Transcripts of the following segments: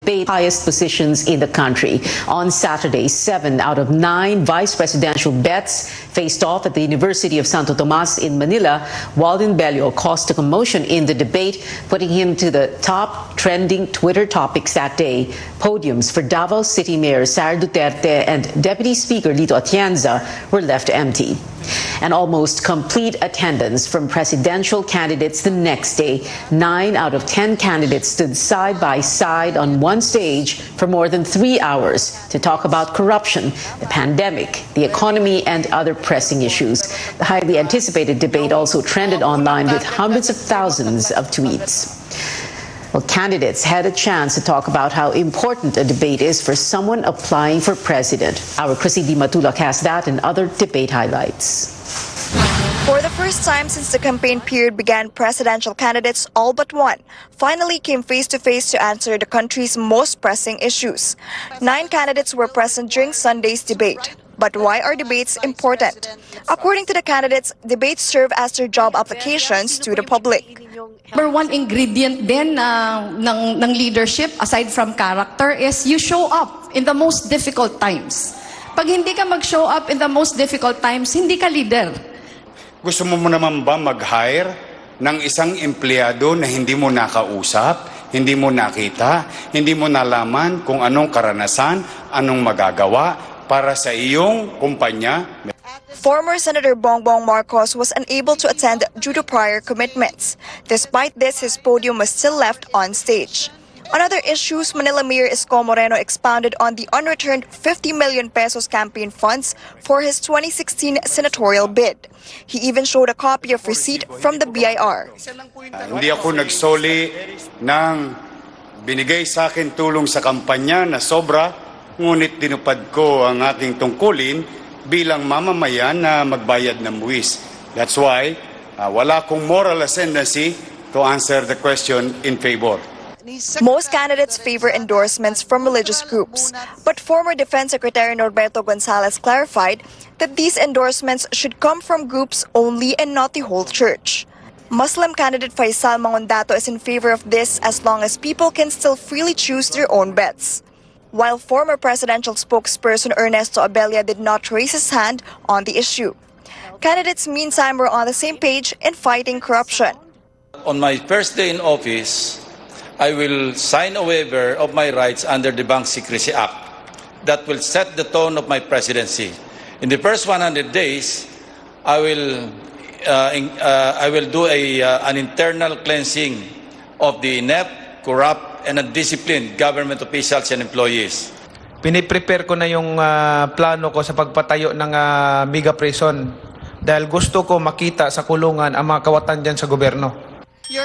debate highest positions in the country. On Saturday, 7 out of 9 vice presidential bets faced off at the University of Santo Tomas in Manila. Walden Bello caused a commotion in the debate, putting him to the top trending Twitter topics that day. Podiums for Davao City Mayor Sara Duterte and Deputy Speaker Lito Atienza were left empty. An almost complete attendance from presidential candidates the next day. 9 out of 10 candidates stood side by side on one stage for more than 3 hours to talk about corruption, the pandemic, the economy, and other pressing issues. The highly anticipated debate also trended online with hundreds of thousands of tweets. Well, candidates had a chance to talk about how important a debate is for someone applying for president. Our Chrissy Di Matulak has that and other debate highlights. For the first time since the campaign period began, presidential candidates, all but one, finally came face-to-face to answer the country's most pressing issues. 9 candidates were present during Sunday's debate. But why are debates important? According to the candidates, debates serve as their job applications to the public. Number one ingredient din ng leadership, aside from character, is you show up in the most difficult times. Pag hindi ka mag-show up in the most difficult times, hindi ka leader. Gusto mo naman ba mag-hire ng isang empleyado na hindi mo nakausap, hindi mo nakita, hindi mo nalaman kung anong karanasan, anong magagawa para sa iyong kumpanya? Former Senator Bongbong Marcos was unable to attend due to prior commitments. Despite this, his podium was still left on stage. On other issues, Manila Mayor Isko Moreno expounded on the unreturned 50 million pesos campaign funds for his 2016 senatorial bid. He even showed a copy of receipt from the BIR. Hindi ako nagsoli ng binigay sa akin tulong sa kampanya na sobra, ngunit dinupad ko ang aking tungkulin bilang mamamayan na magbayad ng buwis. That's why wala akong moral ascendancy to answer the question in favor. Most candidates favor endorsements from religious groups, but former Defense Secretary Norberto Gonzales clarified that these endorsements should come from groups only and not the whole church. Muslim candidate Faisal Mangondato is in favor of this as long as people can still freely choose their own bets. While former presidential spokesperson Ernesto Abella did not raise his hand on the issue. Candidates meantime were on the same page in fighting corruption. On my first day in office, I will sign a waiver of my rights under the Bank Secrecy Act that will set the tone of my presidency. In the first 100 days, I will do an internal cleansing of the inept, corrupt, and undisciplined government officials and employees. Piniprepare ko na yung plano ko sa pagpatayo ng mega prison dahil gusto ko makita sa kulungan ang mga kawatan dyan sa gobyerno.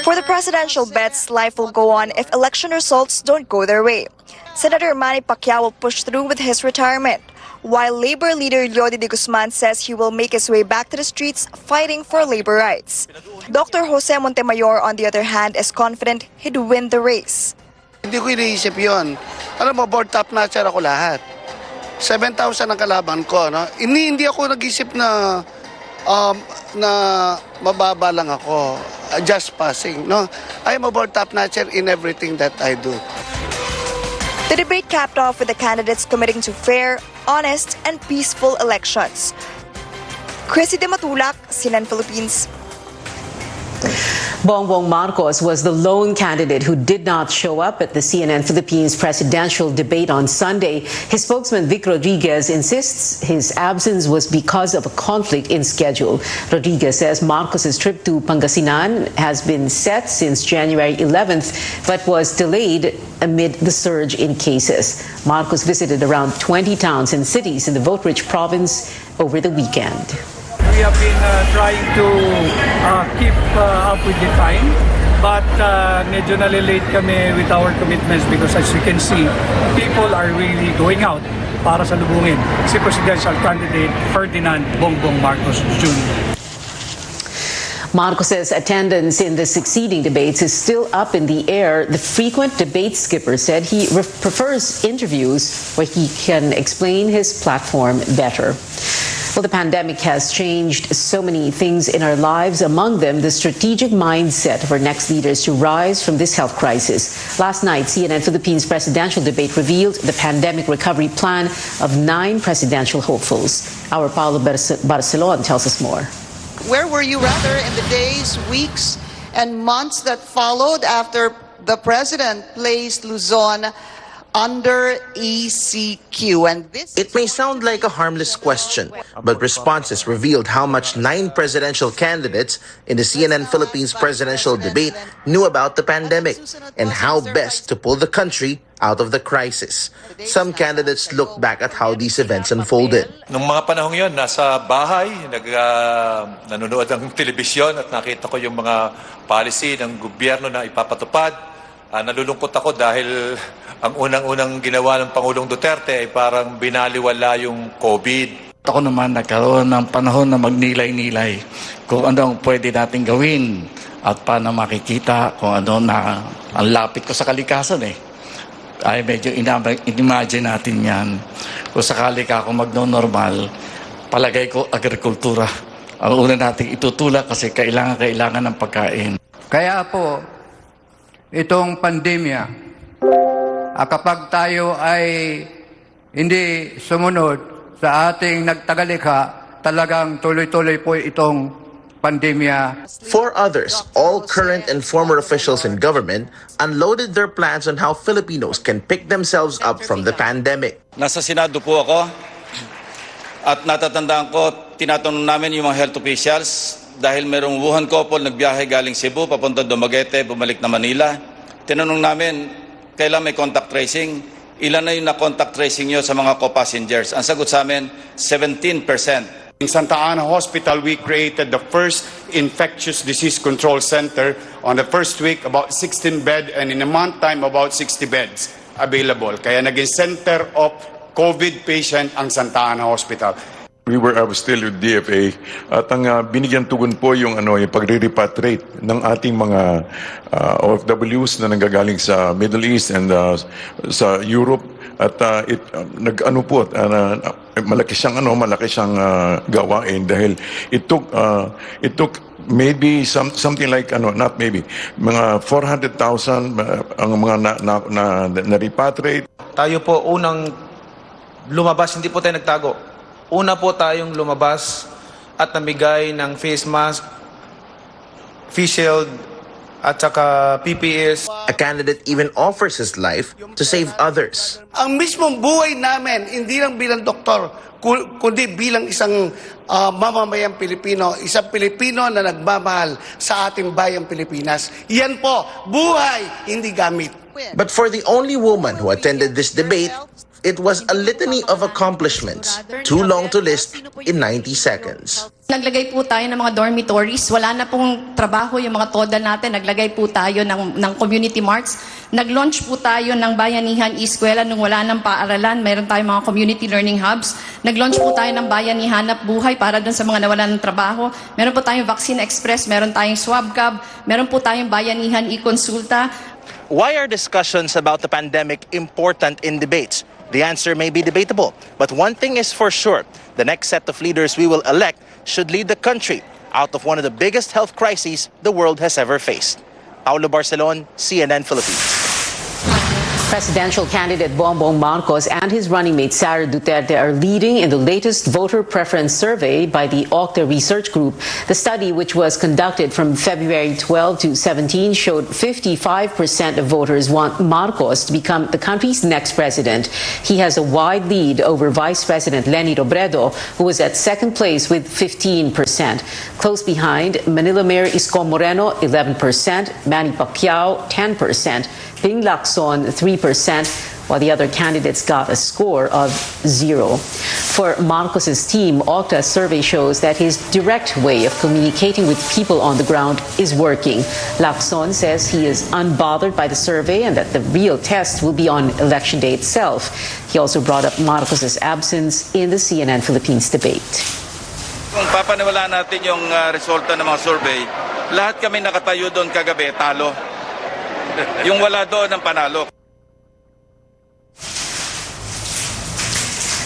For the presidential bets, life will go on if election results don't go their way. Senator Manny Pacquiao will push through with his retirement, while Labor leader Leody de Guzman says he will make his way back to the streets fighting for labor rights. Dr. Jose Montemayor, on the other hand, is confident he'd win the race. Hindi ko iniisip yun. Alam mo, board top notcher ako lahat. 7,000 ang kalaban ko. No? Hindi ako nag-isip na mababa lang ako. Just passing. No? I am a board top notcher in everything that I do. The debate capped off with the candidates committing to fair, honest, and peaceful elections. Chrissy Di Matulak, CNN Philippines. Bongbong Marcos was the lone candidate who did not show up at the CNN Philippines presidential debate on Sunday. His spokesman Vic Rodriguez insists his absence was because of a conflict in schedule. Rodriguez says Marcos's trip to Pangasinan has been set since January 11th, but was delayed amid the surge in cases. Marcos visited around 20 towns and cities in the vote-rich province over the weekend. We have been trying to keep up with the time, but medyo nalilate kami with our commitments because as you can see, people are really going out para salubungin si presidential candidate Ferdinand Bongbong Marcos Jr. Marcos's attendance in the succeeding debates is still up in the air. The frequent debate skipper said he prefers interviews where he can explain his platform better. Well, the pandemic has changed so many things in our lives, among them the strategic mindset of our next leaders to rise from this health crisis. Last night, CNN Philippines presidential debate revealed the pandemic recovery plan of 9 presidential hopefuls. Our Paulo Barcelon tells us more. Where were you rather in the days, weeks, and months that followed after the president placed Luzon under ECQ? And this It may sound like a harmless question, but responses revealed how much 9 presidential candidates in the CNN Philippines presidential debate knew about the pandemic and how best to pull the country out of the crisis. Some candidates looked back at how these events unfolded. Nung mga panahon yon, nasa bahay, nanonood ng telebisyon at nakita ko yung mga policy ng gobyerno na ipapatupad. Nalulungkot ako dahil ang unang-unang ginawa ng Pangulong Duterte ay parang binaliwala yung COVID. Ako naman nagkaroon ng panahon na magnilay-nilay kung ano ang pwede natin gawin at paano makikita kung ano na ang lapit ko sa kalikasan ay medyo in-imagine natin yan. Kung sakali ka ako magno-normal, palagay ko agrikultura. Ang una nating itutulak kasi kailangan ng pagkain. Kaya po, itong pandemya, kapag tayo ay hindi sumunod sa ating nagtagalikha, talagang tuloy-tuloy po itong pandemya. For others, all current and former officials in government unloaded their plans on how Filipinos can pick themselves up from the pandemic. Nasa Senado po ako at natatandaan ko, tinatanong namin yung mga health officials dahil merong Wuhan couple nagbiyahe galing Cebu, papunta Dumaguete, bumalik na Manila. Tinanong namin, kailan may contact tracing? Ilan na yung na-contact tracing nyo sa mga co-passengers? Ang sagot sa amin, 17%. In Santa Ana Hospital, we created the first infectious disease control center. On the first week, about 16 beds, and in a month time, about 60 beds available. Kaya naging center of COVID patient ang Santa Ana Hospital. I was still with DFA at ang binigyan tugon po yung yung pagre-repatriate ng ating mga OFWs na nanggagaling sa Middle East and sa Europe at malaki siyang gawain dahil it took maybe something like not maybe mga 400,000 ang mga na repatriate. Tayo po unang lumabas, hindi po tayo nagtago. Una po tayong lumabas at namigay ng face mask, face shield, at saka PPEs. A candidate even offers his life to save others. Ang mismong buhay namin, hindi lang bilang doktor, kundi bilang isang mamamayang Pilipino, isang Pilipino na nagmamahal sa ating bayang Pilipinas. Yan po, buhay, hindi gamit. But for the only woman who attended this debate, it was a litany of accomplishments, too long to list in 90 seconds. Naglagay po tayo ng mga dormitories. Wala na pong trabaho yung mga toda natin. Naglagay po tayo ng community marts. Nag-launch po tayo ng Bayanihan Eskwela nung wala ng paaralan. Meron tayong mga community learning hubs. Nag-launch po tayo ng Bayanihan Hanap Buhay para dun sa mga nawalan ng trabaho. Meron po tayong Vaccine Express. Meron tayong Swab Cab. Meron po tayong Bayanihan e-Consulta. Why are discussions about the pandemic important in debates? The answer may be debatable, but one thing is for sure, the next set of leaders we will elect should lead the country out of one of the biggest health crises the world has ever faced. Paulo Barcelon, CNN Philippines. Presidential candidate Bongbong Marcos and his running mate Sara Duterte are leading in the latest voter preference survey by the Octa Research Group. The study, which was conducted from February 12 to 17, showed 55% of voters want Marcos to become the country's next president. He has a wide lead over Vice President Leni Robredo, who was at second place with 15%. Close behind, Manila Mayor Isko Moreno, 11%, Manny Pacquiao, 10%, Ping Lacson, 3%, while the other candidates got a score of 0. For Marcos's team, Octa's survey shows that his direct way of communicating with people on the ground is working. Lacson says he is unbothered by the survey and that the real test will be on election day itself. He also brought up Marcos's absence in the CNN Philippines debate. Kung papaniwalaan natin yung resulta ng mga survey, lahat kami nakatayo doon kagabi, talo. Yung wala doon ang panalo.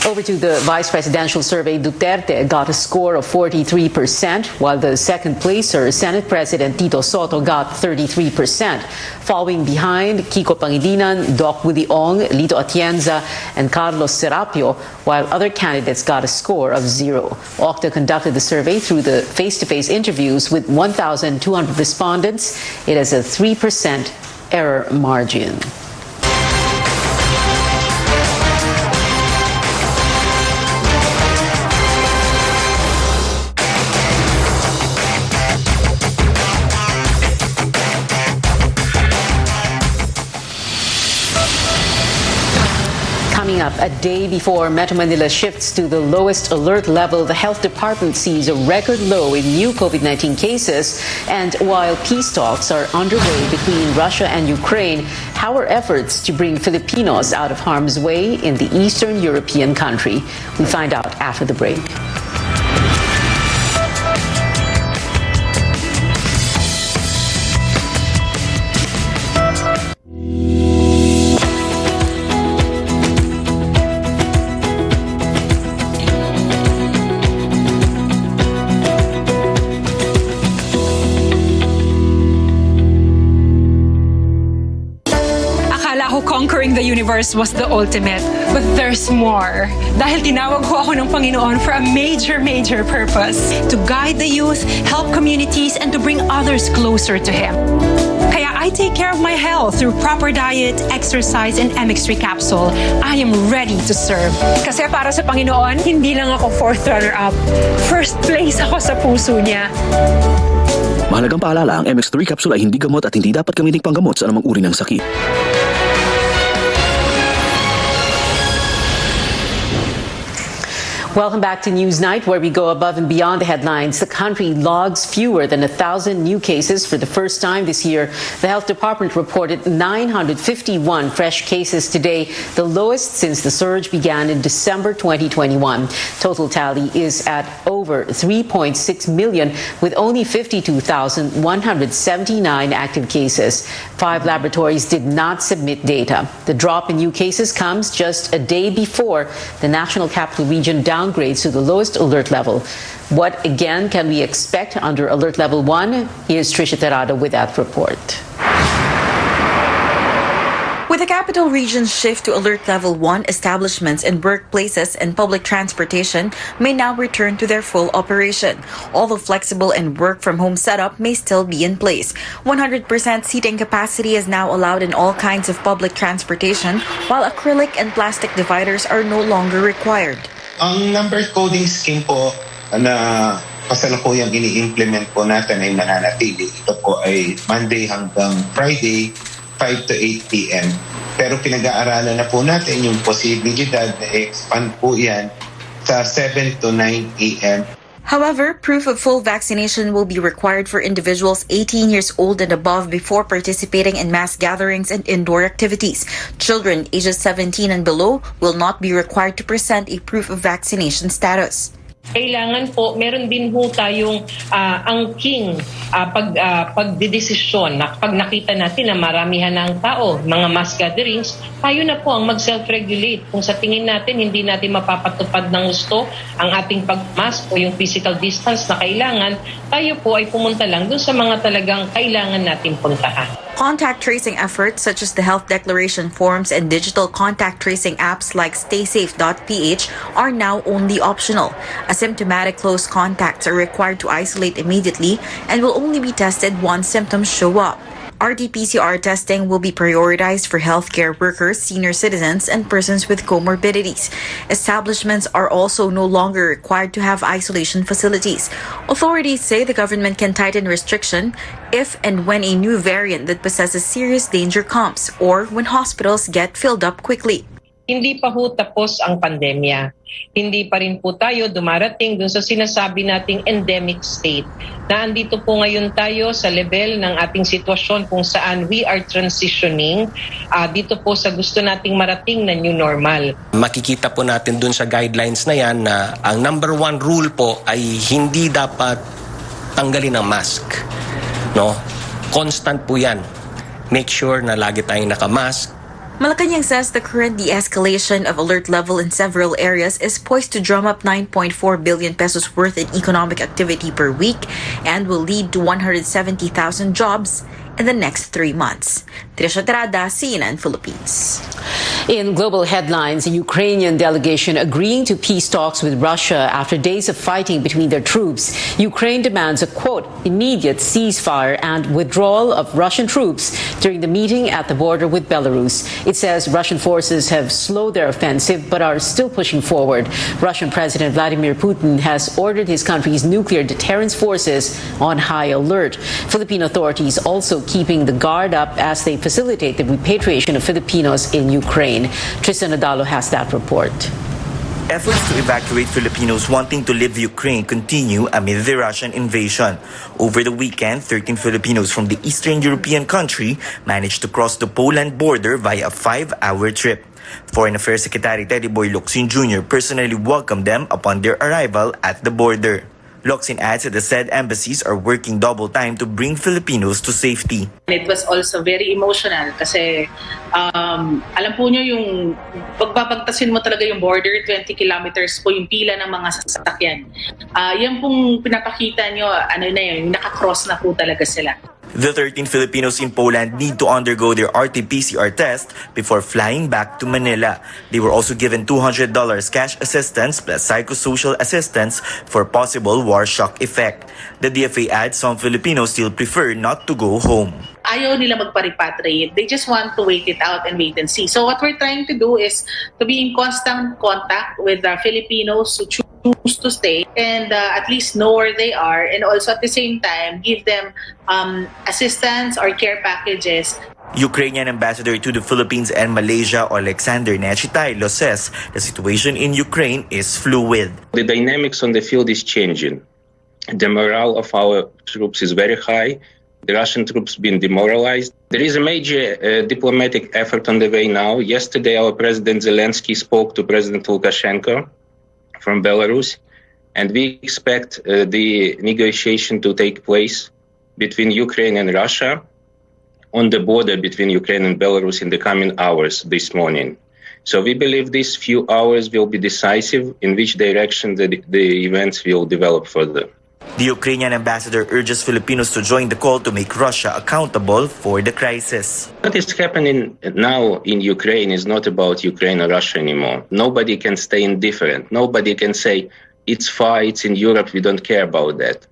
Over to the vice presidential survey, Duterte got a score of 43%, while the second placer, Senate President Tito Soto, got 33%, following behind Kiko Pangilinan, Doc Willie Ong, Lito Atienza, and Carlos Serapio, while other candidates got a score of 0. Octa conducted the survey through the face-to-face interviews with 1,200 respondents. It has a 3% error margin. Coming up, a day before Metro Manila shifts to the lowest alert level, the health department sees a record low in new COVID-19 cases. And while peace talks are underway between Russia and Ukraine, how are efforts to bring Filipinos out of harm's way in the Eastern European country? We find out after the break. Conquering the universe was the ultimate, but there's more. Dahil tinawag ko ako ng Panginoon for a major purpose. To guide the youth, help communities, and to bring others closer to Him. Kaya I take care of my health through proper diet, exercise, and MX3 capsule. I am ready to serve. Kasi para sa Panginoon, hindi lang ako fourth runner-up. First place ako sa puso niya. Mahalagang paalala, ang MX3 capsule ay hindi gamot at hindi dapat gamiting panggamot sa anumang uri ng sakit. Welcome back to Newsnight, where we go above and beyond the headlines. The country logs fewer than 1,000 new cases for the first time this year. The health department reported 951 fresh cases today, the lowest since the surge began in December 2021. Total tally is at over 3.6 million, with only 52,179 active cases. 5 laboratories did not submit data. The drop in new cases comes just a day before the National Capital Region downgrades to the lowest alert level. What again can we expect under Alert Level 1? Here's Trisha Terrado with that report. With the capital region's shift to Alert Level 1, establishments and workplaces and public transportation may now return to their full operation. All the flexible and work-from-home setup may still be in place. 100% seating capacity is now allowed in all kinds of public transportation, while acrylic and plastic dividers are no longer required. Ang number coding scheme po na kasalukuyang ini-implement po natin ay mananatili. Ito po ay Monday hanggang Friday, 5 to 8 p.m. Pero pinag-aaralan na po natin yung posibilidad na expand po yan sa 7 to 9 a.m. However, proof of full vaccination will be required for individuals 18 years old and above before participating in mass gatherings and indoor activities. Children ages 17 and below will not be required to present a proof of vaccination status. Kailangan po, meron din po tayong angking pagdidesisyon na pag nakita natin na maramihan ng tao, mga mass gatherings, tayo na po ang mag-self-regulate. Kung sa tingin natin hindi natin mapapatupad ng gusto ang ating pag-mask o yung physical distance na kailangan, tayo po ay pumunta lang dun sa mga talagang kailangan natin puntahan. Contact tracing efforts such as the health declaration forms and digital contact tracing apps like staysafe.ph are now only optional. Asymptomatic close contacts are required to isolate immediately and will only be tested once symptoms show up. RT-PCR testing will be prioritized for healthcare workers, senior citizens, and persons with comorbidities. Establishments are also no longer required to have isolation facilities. Authorities say the government can tighten restriction if and when a new variant that possesses serious danger comes or when hospitals get filled up quickly. Hindi pa ho tapos ang pandemya. Hindi pa rin po tayo dumarating dun sa sinasabi nating endemic state na andito po ngayon tayo sa level ng ating sitwasyon kung saan we are transitioning dito po sa gusto nating marating na new normal. Makikita po natin dun sa guidelines na yan na ang number 1 rule po ay hindi dapat tanggalin ang mask. No? Constant po yan. Make sure na lagi tayong nakamask. Malacanang says the current de-escalation of alert level in several areas is poised to drum up 9.4 billion pesos worth in economic activity per week and will lead to 170,000 jobs in the next 3 months. Trisha Terada, CNN Philippines. In global headlines, a Ukrainian delegation agreeing to peace talks with Russia after days of fighting between their troops. Ukraine demands a, quote, immediate ceasefire and withdrawal of Russian troops during the meeting at the border with Belarus. It says Russian forces have slowed their offensive but are still pushing forward. Russian President Vladimir Putin has ordered his country's nuclear deterrence forces on high alert. Philippine authorities also keeping the guard up as they facilitate the repatriation of Filipinos in Ukraine. Tristan Nadalo has that report. Efforts to evacuate Filipinos wanting to leave Ukraine continue amid the Russian invasion. Over the weekend, 13 Filipinos from the Eastern European country managed to cross the Poland border via a 5-hour trip. Foreign Affairs Secretary Teddy Boy Locsin Jr. personally welcomed them upon their arrival at the border. Locsin adds that the said embassies are working double time to bring Filipinos to safety. It was also very emotional kasi alam po nyo yung pagbabagtasin mo talaga yung border, 20 kilometers po yung pila ng mga sasakyan. Yan pong pinapakita nyo, ano na yun, nakakross na po talaga sila. The 13 Filipinos in Poland need to undergo their RT-PCR test before flying back to Manila. They were also given $200 cash assistance plus psychosocial assistance for possible war shock effect. The DFA adds some Filipinos still prefer not to go home. Ayaw nila magpa-repatriate. They just want to wait it out and wait and see. So what we're trying to do is to be in constant contact with the Filipinos who choose to stay and at least know where they are, and also at the same time give them assistance or care packages. Ukrainian ambassador to the Philippines and Malaysia, Alexander Nechitailo, says the situation in Ukraine is fluid. The dynamics on the field is changing. The morale of our troops is very high. The Russian troops been demoralized. There is a major diplomatic effort on the way now. Yesterday, our President Zelensky spoke to President Lukashenko from Belarus, and we expect the negotiation to take place between Ukraine and Russia on the border between Ukraine and Belarus in the coming hours this morning. So we believe these few hours will be decisive in which direction the events will develop further. The Ukrainian ambassador urges Filipinos to join the call to make Russia accountable for the crisis. What is happening now in Ukraine is not about Ukraine or Russia anymore. Nobody can stay indifferent. Nobody can say, it's far, it's in Europe, we don't care about that.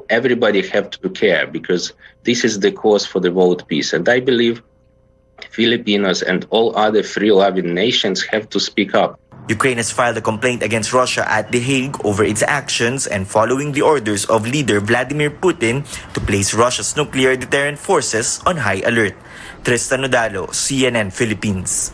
Everybody have to care because this is the cause for the world peace. And I believe Filipinos and all other free-loving nations have to speak up. Ukraine has filed a complaint against Russia at The Hague over its actions and following the orders of leader Vladimir Putin to place Russia's nuclear deterrent forces on high alert. Tristan Nodalo, CNN Philippines.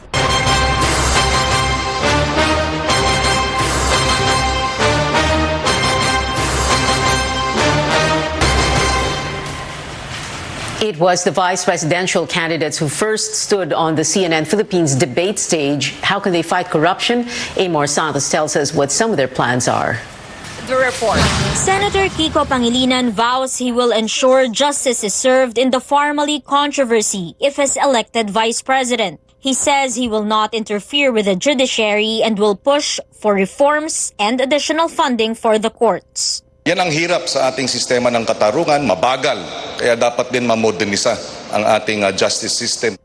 It was the vice presidential candidates who first stood on the CNN Philippines debate stage. How can they fight corruption? Amor Santos tells us what some of their plans are. The report. Senator Kiko Pangilinan vows he will ensure justice is served in the Farmally controversy if he's elected vice president. He says he will not interfere with the judiciary and will push for reforms and additional funding for the courts. Yan ang hirap sa ating sistema ng katarungan, mabagal. Kaya dapat din mamodernisa ang ating justice system.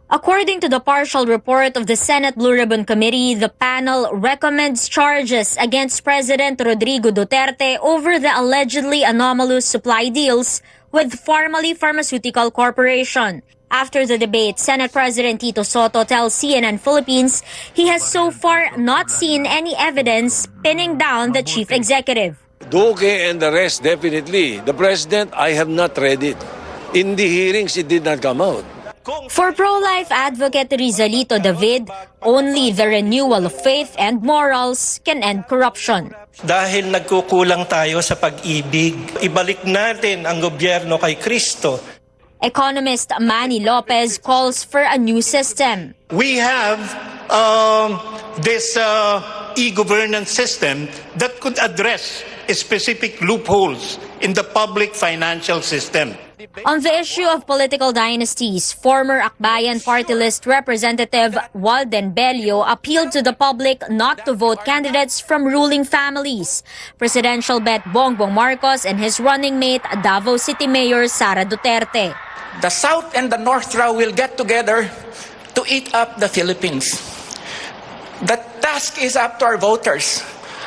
According to the partial report of the Senate Blue Ribbon Committee, the panel recommends charges against President Rodrigo Duterte over the allegedly anomalous supply deals with Farmally Pharmaceutical Corporation. After the debate, Senate President Tito Soto tells CNN Philippines he has so far not seen any evidence pinning down the chief executive. Duque and the rest, definitely. The president, I have not read it. In the hearings, it did not come out. For pro-life advocate Rizalito David, only the renewal of faith and morals can end corruption. Dahil nagkukulang tayo sa pag-ibig, ibalik natin ang gobyerno kay Kristo. Economist Manny Lopez calls for a new system. We have this e-governance system that could address specific loopholes in the public financial system. On the issue of political dynasties, former Akbayan party list representative Walden Bello appealed to the public not to vote candidates from ruling families. Presidential bet Bongbong Marcos and his running mate Davao City Mayor Sara Duterte. The South and the North raw will get together to eat up the Philippines. The task is up to our voters.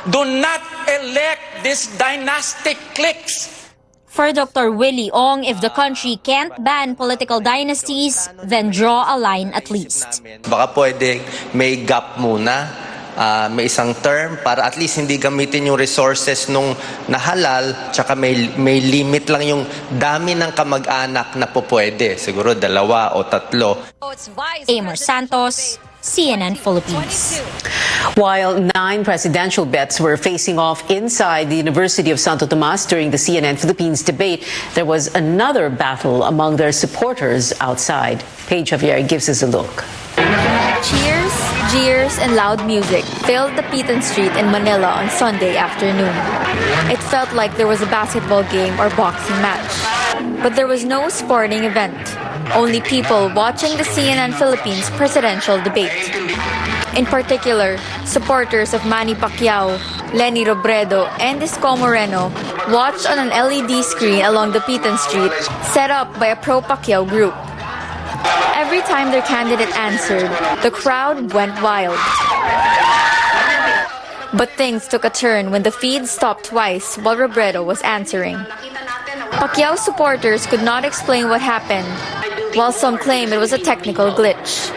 Do not elect these dynastic cliques. For Dr. Willie Ong, if the country can't ban political dynasties, then draw a line at least. Baka pwede may gap muna, may isang term para at least hindi gamitin yung resources nung nahalal, tsaka may limit lang yung dami ng kamag-anak na po pwede. Siguro 2 o 3. Amor Santos, CNN Philippines. While 9 presidential bets were facing off inside the University of Santo Tomas during the CNN Philippines debate, there was another battle among their supporters outside. Paige Javier gives us a look. Cheers, jeers, and loud music filled the Pitan Street in Manila on Sunday afternoon. It felt like there was a basketball game or boxing match. But there was no sporting event. Only people watching the CNN Philippines presidential debate. In particular, supporters of Manny Pacquiao, Leni Robredo, and Isko Moreno watched on an LED screen along the Pitan Street set up by a pro-Pacquiao group. Every time their candidate answered, the crowd went wild. But things took a turn when the feed stopped twice while Robredo was answering. Pacquiao supporters could not explain what happened, while some claim it was a technical glitch.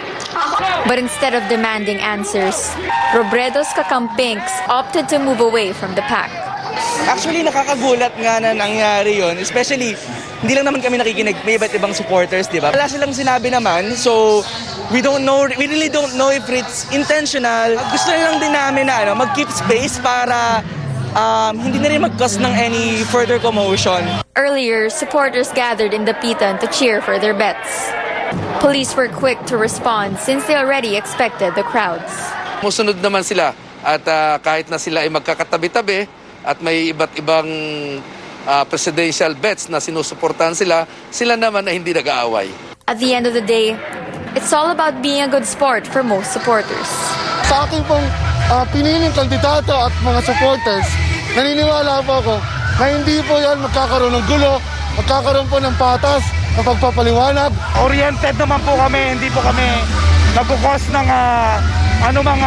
But instead of demanding answers, Robredo's kakampinks opted to move away from the pack. Actually, nakakagulat nga na nangyari yun. Especially, hindi lang naman kami nakikinig. May iba't ibang supporters, di ba? Wala silang sinabi naman. So, we really don't know if it's intentional. Gusto lang din namin na mag-keep space para hindi na rin mag-cause ng any further commotion. Earlier, supporters gathered in the Pitan to cheer for their bets. Police were quick to respond since they already expected the crowds. Musunod naman sila at kahit na sila ay magkakatabi-tabi at may iba't ibang presidential bets na sinusuportahan sila naman ay hindi nag-aaway. At the end of the day, it's all about being a good sport for most supporters. Sa aking pong piniling kandidato at mga supporters, naniniwala po ako na hindi po yan magkakaroon ng gulo, magkakaroon po ng patas, ng pagpapaliwanag. Oriented naman po kami, hindi po kami nagkukos ng anumang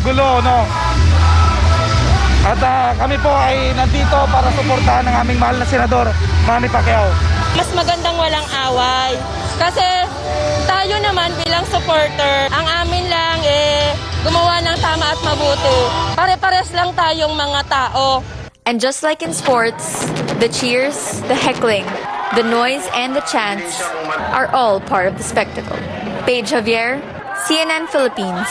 gulo, no? At kami po ay nandito para suportahan ng aming mahal na senador, Manny Pacquiao. Mas magandang walang away. Kasi tayo naman bilang supporter, ang amin lang gumawa ng tama at mabuti. Pare-pares lang tayong mga tao. And just like in sports, the cheers, the heckling, the noise, and the chants are all part of the spectacle. Paige Javier, CNN Philippines.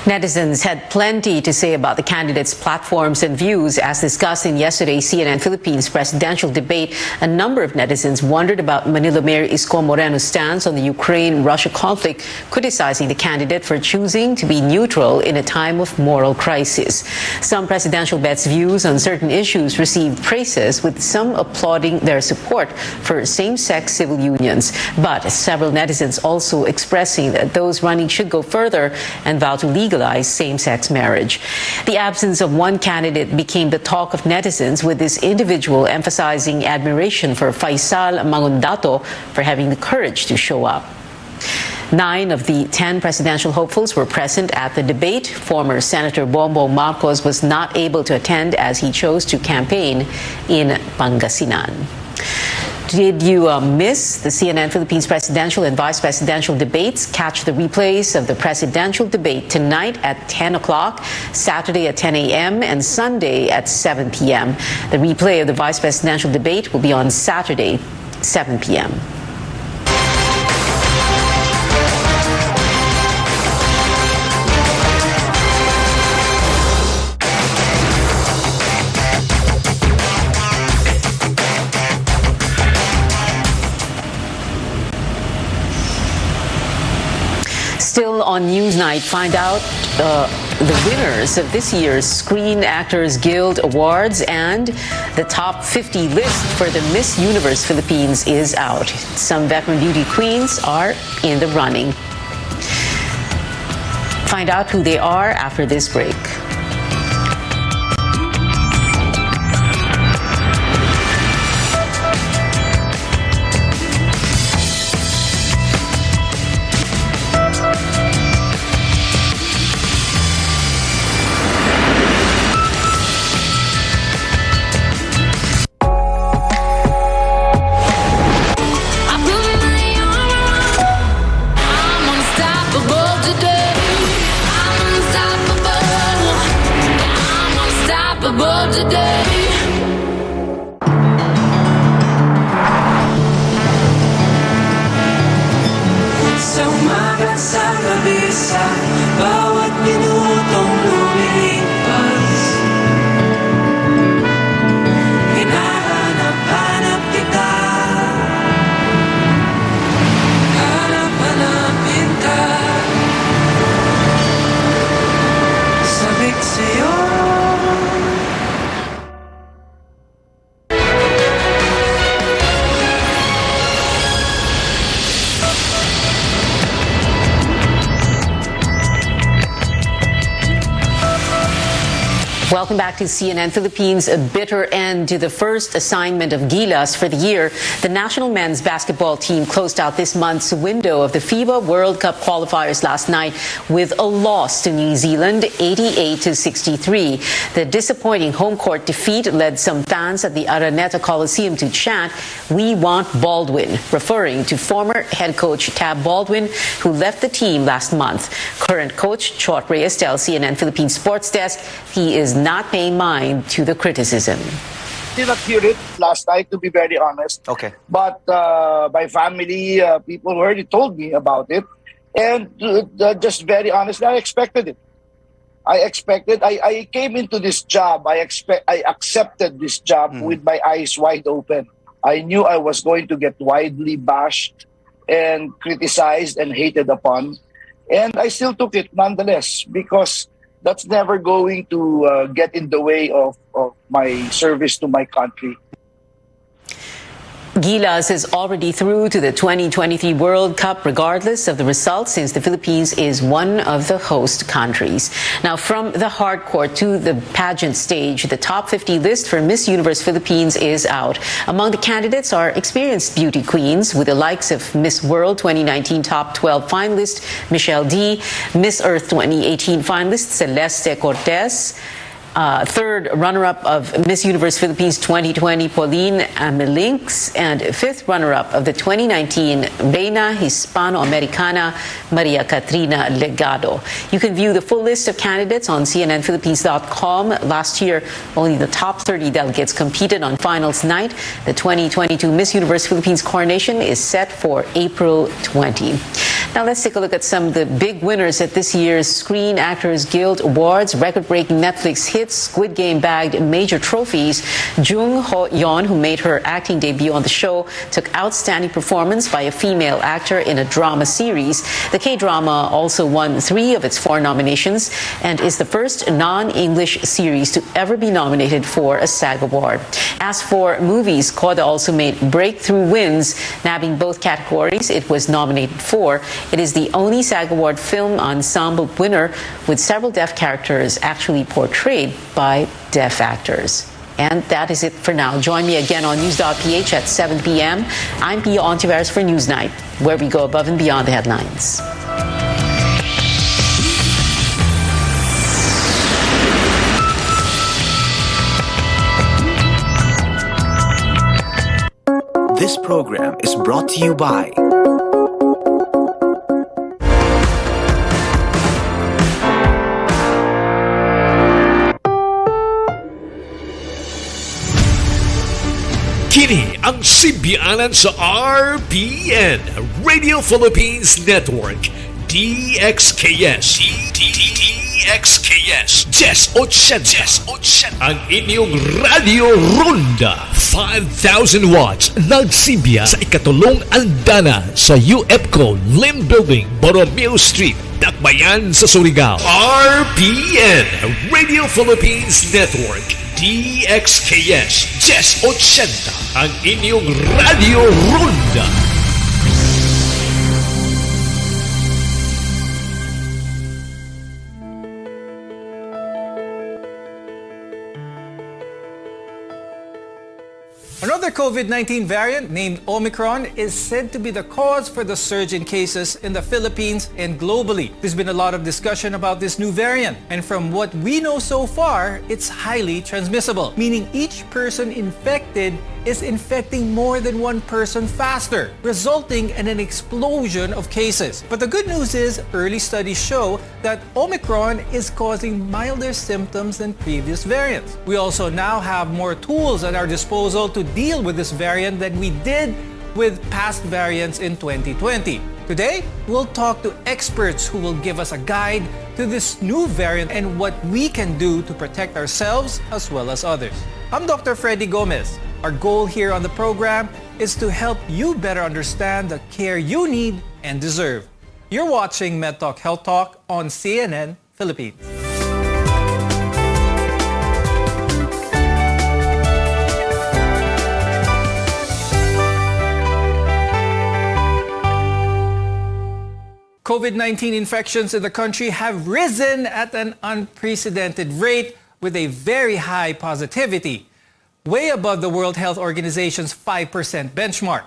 Netizens had plenty to say about the candidates' platforms and views. As discussed in yesterday's CNN Philippines presidential debate, a number of netizens wondered about Manila Mayor Isko Moreno's stance on the Ukraine-Russia conflict, criticizing the candidate for choosing to be neutral in a time of moral crisis. Some presidential bet's views on certain issues received praises, with some applauding their support for same-sex civil unions. But several netizens also expressing that those running should go further and vow to legalize same-sex marriage. The absence of one candidate became the talk of netizens, with this individual emphasizing admiration for Faisal Mangundato for having the courage to show up. 9 of the 10 presidential hopefuls were present at the debate. Former Senator Bongbong Marcos was not able to attend as he chose to campaign in Pangasinan. Did you miss the CNN Philippines presidential and vice presidential debates? Catch the replays of the presidential debate tonight at 10 o'clock, Saturday at 10 a.m., and Sunday at 7 p.m. The replay of the vice presidential debate will be on Saturday, 7 p.m. Still on Newsnight, find out the winners of this year's Screen Actors Guild Awards, and the top 50 list for the Miss Universe Philippines is out. Some veteran beauty queens are in the running. Find out who they are after this break. Welcome back to CNN Philippines. A bitter end to the first assignment of Gilas for the year. The national men's basketball team closed out this month's window of the FIBA World Cup qualifiers last night with a loss to New Zealand, 88-63. The disappointing home court defeat led some fans at the Araneta Coliseum to chant, "We want Baldwin," referring to former head coach Tab Baldwin, who left the team last month. Current coach Chot Reyes tells CNN Philippines Sports Desk he is not paying mind to the criticism. Did not hear it last night, to be very honest. Okay. But my family, people already told me about it. And just very honestly, I expected it. I came into this job, I accepted this job with my eyes wide open. I knew I was going to get widely bashed and criticized and hated upon. And I still took it nonetheless, because that's never going to get in the way of my service to my country. Gilas is already through to the 2023 World Cup regardless of the results, since the Philippines is one of the host countries. Now, from the hardcore to the pageant stage, the top 50 list for Miss Universe Philippines is out. Among the candidates are experienced beauty queens with the likes of Miss World 2019 top 12 finalist Michelle D, Miss Earth 2018 finalist Celeste Cortez, third runner-up of Miss Universe Philippines 2020, Pauline Amelinx, and fifth runner-up of the 2019 Reina Hispano-Americana, Maria Catrina Legado. You can view the full list of candidates on cnnphilippines.com. Last year, only the top 30 delegates competed on finals night. The 2022 Miss Universe Philippines coronation is set for April 20. Now let's take a look at some of the big winners at this year's Screen Actors Guild Awards. Record-breaking Netflix hit Squid Game bagged major trophies. Jung Ho-yeon, who made her acting debut on the show, took outstanding performance by a female actor in a drama series. The K-drama also won 3 of its 4 nominations and is the first non-English series to ever be nominated for a SAG award. As for movies, Koda also made breakthrough wins, nabbing both categories it was nominated for. It is the only SAG Award film ensemble winner with several deaf characters actually portrayed by deaf actors. And that is it for now. Join me again on News.ph at 7 p.m. I'm Pia Ontiveros for Newsnight, where we go above and beyond the headlines. This program is brought to you by Kini ang simbiyanan sa RPN, Radio Philippines Network, DXKS. DXKS 1080. Ang inyong Radio Ronda. 5,000 watts nagsimbiya sa ikatulong andana sa UFCO Lim Building, Borromeo Street, Dakbayan sa Surigao. RPN, Radio Philippines Network. DXKS 1080, ang inyong Radio Ronda. Another COVID-19 variant named Omicron is said to be the cause for the surge in cases in the Philippines and globally. There's been a lot of discussion about this new variant, and from what we know so far, it's highly transmissible, meaning each person infected is infecting more than one person faster, resulting in an explosion of cases. But the good news is early studies show that Omicron is causing milder symptoms than previous variants. We also now have more tools at our disposal to deal with this variant than we did with past variants in 2020. Today, we'll talk to experts who will give us a guide to this new variant and what we can do to protect ourselves as well as others. I'm Dr. Freddy Gomez. Our goal here on the program is to help you better understand the care you need and deserve. You're watching MedTalk Health Talk on CNN Philippines. COVID-19 infections in the country have risen at an unprecedented rate with a very high positivity, way above the World Health Organization's 5% benchmark.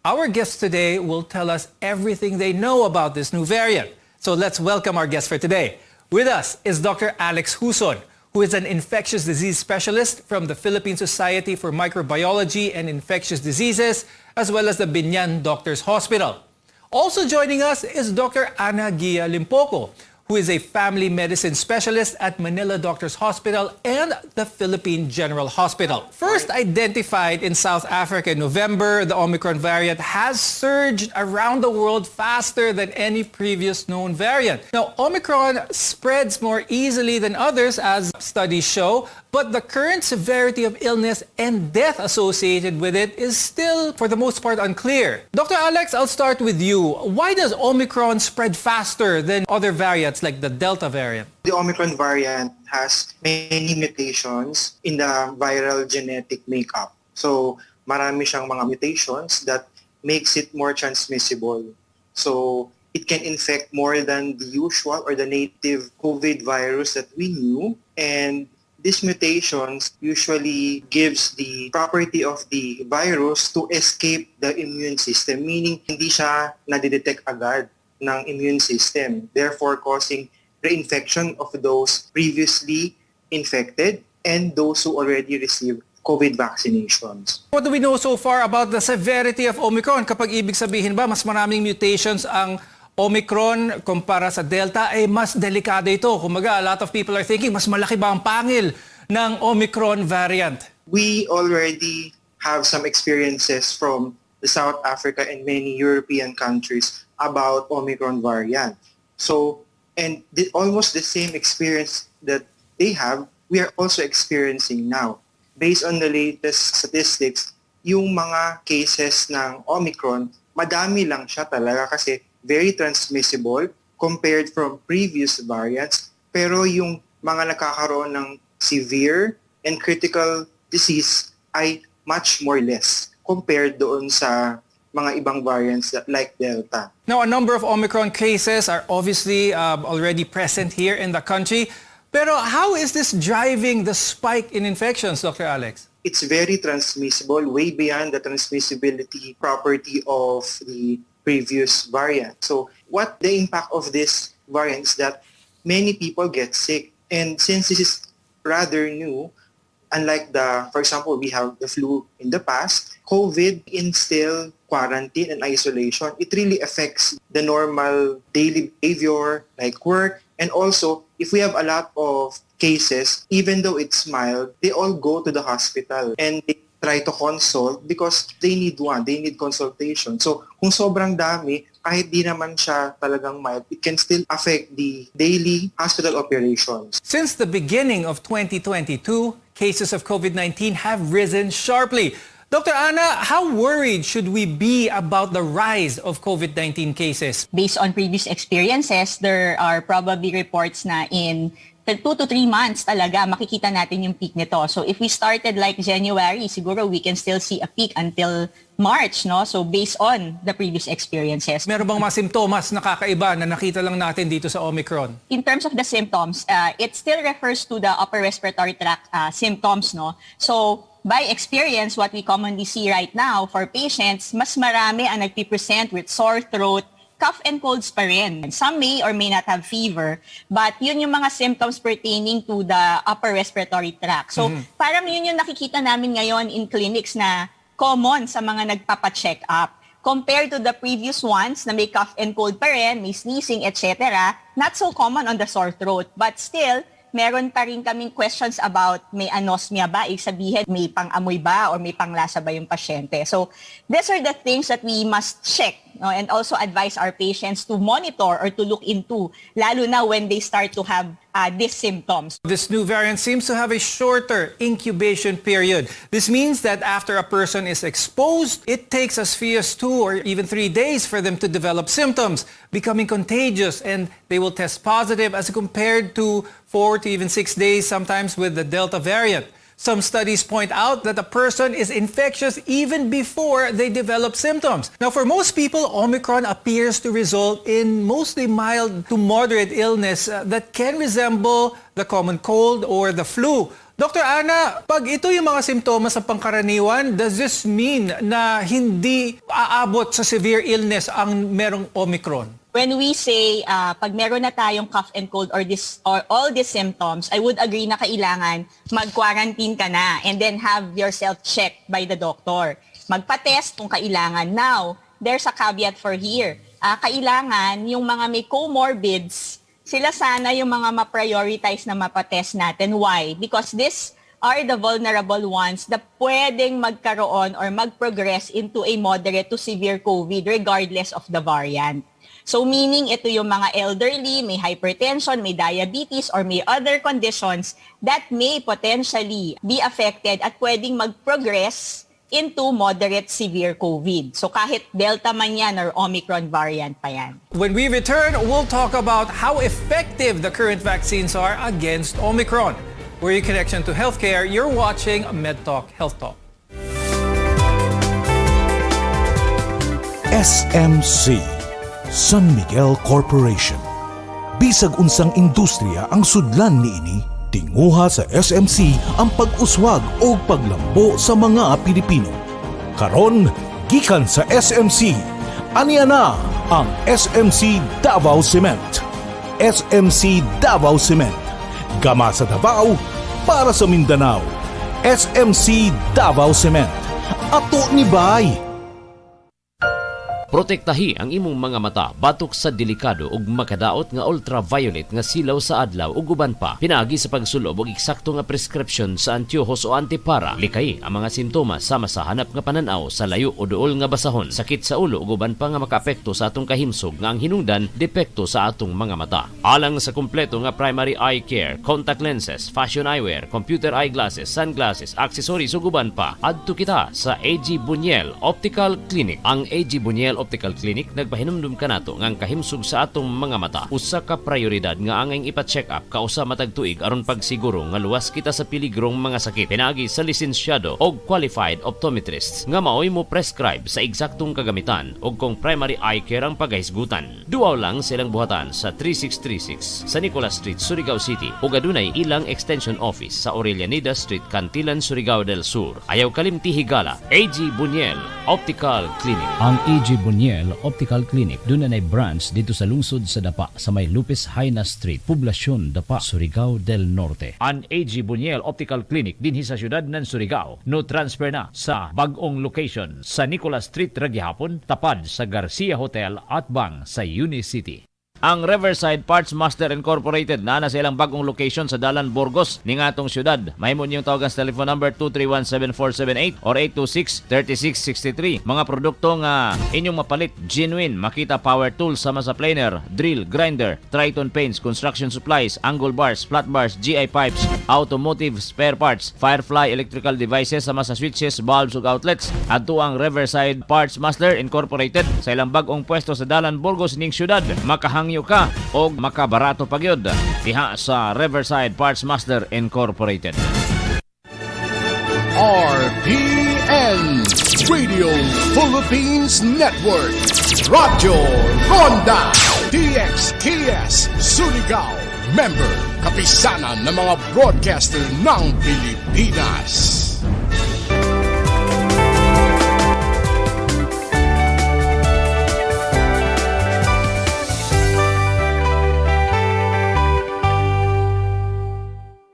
Our guests today will tell us everything they know about this new variant. So let's welcome our guest for today. With us is Dr. Alex Huson, who is an infectious disease specialist from the Philippine Society for Microbiology and Infectious Diseases, as well as the Binyan Doctors Hospital. Also joining us is Dr. Ana Gia Limpoco, who is a family medicine specialist at Manila Doctors Hospital and the Philippine General Hospital. First identified in South Africa in November, the Omicron variant has surged around the world faster than any previous known variant. Now, Omicron spreads more easily than others, as studies show, but the current severity of illness and death associated with it is still, for the most part, unclear. Dr. Alex, I'll start with you. Why does Omicron spread faster than other variants like the Delta variant? The Omicron variant has many mutations in the viral genetic makeup. So, marami siyang mga mutations that makes it more transmissible. So, it can infect more than the usual or the native COVID virus that we knew. And these mutations usually gives the property of the virus to escape the immune system, meaning hindi siya nadidetect agad ng immune system, therefore causing reinfection of those previously infected and those who already received COVID vaccinations. What do we know so far about the severity of Omicron? Kapag ibig sabihin ba mas maraming mutations ang Omicron kumpara sa Delta, ay mas delikado ito. Kumaga, a lot of people are thinking, mas malaki ba ang pangil ng Omicron variant? We already have some experiences from the South Africa and many European countries about Omicron variant. So, and almost the same experience that they have, we are also experiencing now. Based on the latest statistics, yung mga cases ng Omicron, madami lang siya talaga kasi very transmissible compared from previous variants. Pero yung mga nakakaroon ng severe and critical disease ay much more less compared doon sa mga ibang variants like Delta. Now, a number of Omicron cases are obviously already present here in the country. Pero how is this driving the spike in infections, Dr. Alex? It's very transmissible, way beyond the transmissibility property of the previous variant. So what the impact of this variant is that many people get sick. And since this is rather new, unlike for example, we have the flu in the past, COVID instill quarantine and isolation. It really affects the normal daily behavior like work. And also, if we have a lot of cases, even though it's mild, they all go to the hospital and they try to consult because they need consultation. So kung sobrang dami, kahit di naman siya talagang mild, it can still affect the daily hospital operations. Since the beginning of 2022, cases of COVID-19 have risen sharply. Dr. Ana, how worried should we be about the rise of COVID-19 cases? Based on previous experiences, there are probably reports na in 2 to 3 months talaga makikita natin yung peak nito. So if we started like January, siguro we can still see a peak until March, no? So based on the previous experiences. Meron bang mga simptomas na kakaiba na nakita lang natin dito sa Omicron? In terms of the symptoms, it still refers to the upper respiratory tract symptoms, no? So by experience, what we commonly see right now for patients, mas marami ang nagpipresent with sore throat, cough and colds pa rin. Some may or may not have fever, but yun yung mga symptoms pertaining to the upper respiratory tract. So parang yun yung nakikita namin ngayon in clinics na common sa mga nagpapa-check up. Compared to the previous ones na may cough and cold pa rin, may sneezing, etc., not so common on the sore throat. But still, meron pa rin kaming questions about may anosmia ba, ibig sabihin may pang-amoy ba or may panglasa ba yung pasyente. So these are the things that we must check, no, and also advise our patients to monitor or to look into, lalo na when they start to have these symptoms. This new variant seems to have a shorter incubation period. This means that after a person is exposed, it takes as few as 2 or even 3 days for them to develop symptoms, becoming contagious, and they will test positive as compared to 4 to even 6 days sometimes with the Delta variant. Some studies point out that a person is infectious even before they develop symptoms. Now, for most people, Omicron appears to result in mostly mild to moderate illness that can resemble the common cold or the flu. Dr. Ana, pag ito yung mga simptomas sa pangkaraniwan, does this mean na hindi aabot sa severe illness ang merong Omicron? When we say pag meron na tayong cough and cold or all these symptoms, I would agree na kailangan mag-quarantine ka na and then have yourself checked by the doctor. Magpa-test kung kailangan. Now, there's a caveat for here. Kailangan yung mga may comorbids, sila sana yung mga ma-prioritize na mapatest natin. Why? Because these are the vulnerable ones na pwedeng magkaroon or mag-progress into a moderate to severe COVID regardless of the variant. So meaning ito yung mga elderly, may hypertension, may diabetes, or may other conditions that may potentially be affected at pwedeng mag-progress into moderate severe COVID. So kahit Delta man yan or Omicron variant pa yan. When we return, we'll talk about how effective the current vaccines are against Omicron. We're your connection to healthcare. You're watching MedTalk Health Talk. SMC San Miguel Corporation. Bisag unsang industriya ang sudlan niini, tinguha sa SMC ang pag-uswag o paglambo sa mga Pilipino. Karon, gikan sa SMC, aniya na ang SMC Davao Cement. SMC Davao Cement. Gama sa Davao, para sa Mindanao. SMC Davao Cement. Ato ni Bay. Protektahi ang imong mga mata batok sa delikado ug makadaot nga ultraviolet nga silaw sa adlaw ug uban pa. Pinaagi sa pagsulob og eksakto nga prescription sa antiyohos o antipara. Likay ang mga simptomas sama sa hanap nga pananaw sa layo o duol nga basahon, sakit sa ulo ug uban pa nga makaapekto sa atong kahimsog nga ang hinungdan depekto sa atong mga mata. Alang sa kumpleto nga primary eye care, contact lenses, fashion eyewear, computer eyeglasses, sunglasses, accessories ug uban pa, adto kita sa AG Buñuel Optical Clinic. Ang AG Buñuel Optical Clinic nagpahinumdum kanato nga ang kahimsog sa atong mga mata usa ka prioridad nga angay ipa-check up kausa matag tuig aron pagsiguro nga luwas kita sa piligrong mga sakit. Pinaagi sa lisensyado o qualified optometrists nga maoy mo prescribe sa eksaktong kagamitan o kung primary eye care ang paghisgutan. Duaw lang silang buhatan sa 3636 sa Nicolas Street, Surigao City ug adunay ilang extension office sa Aurelianida Street, Cantilan, Surigao del Sur. Ayaw kalimti higala, AG Buñuel Optical Clinic. Ang AG Buñuel Optical Clinic doon na branch dito sa lungsod sa Dapa sa may Lupis Haina Street, Poblasyon Dapa, Surigao del Norte. Ang AG Buñuel Optical Clinic dinhi sa syudad ng Surigao. No transfer na sa bag-ong location sa Nicolas Street ra gihapon, tapad sa Garcia Hotel at bang sa Unicity. Ang Riverside Parts Master Incorporated na sa ilang bagong location sa Dalan, Burgos ning atong syudad. Mahimo niyong tawagan sa telephone number 231-7478 or 826-3663. Mga produkto nga inyong mapalit, genuine, Makita Power Tools sama sa planer, drill, grinder, Triton paints, construction supplies, angle bars, flat bars, GI pipes, automotive spare parts, Firefly electrical devices sama sa switches, bulbs ug outlets. Adto ang Riverside Parts Master Incorporated sa ilang bagong pwesto sa Dalan, Burgos ning syudad. Makahangyo ka o makabarato pagyod diha sa Riverside Parts Master Incorporated. RPN Radio Philippines Network, Radyo Ronda DXKS Surigao, member kapisanan ng mga broadcaster ng Pilipinas.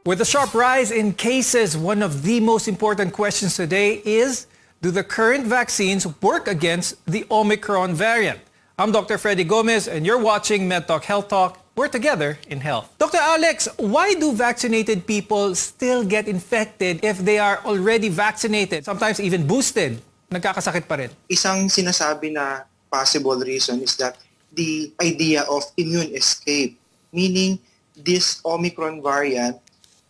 With a sharp rise in cases, one of the most important questions today is, do the current vaccines work against the Omicron variant? I'm Dr. Freddy Gomez, and you're watching MedTalk Health Talk. We're together in health. Dr. Alex, why do vaccinated people still get infected if they are already vaccinated, sometimes even boosted? Nagkakasakit pa rin. Isang sinasabi na possible reason is that the idea of immune escape, meaning this Omicron variant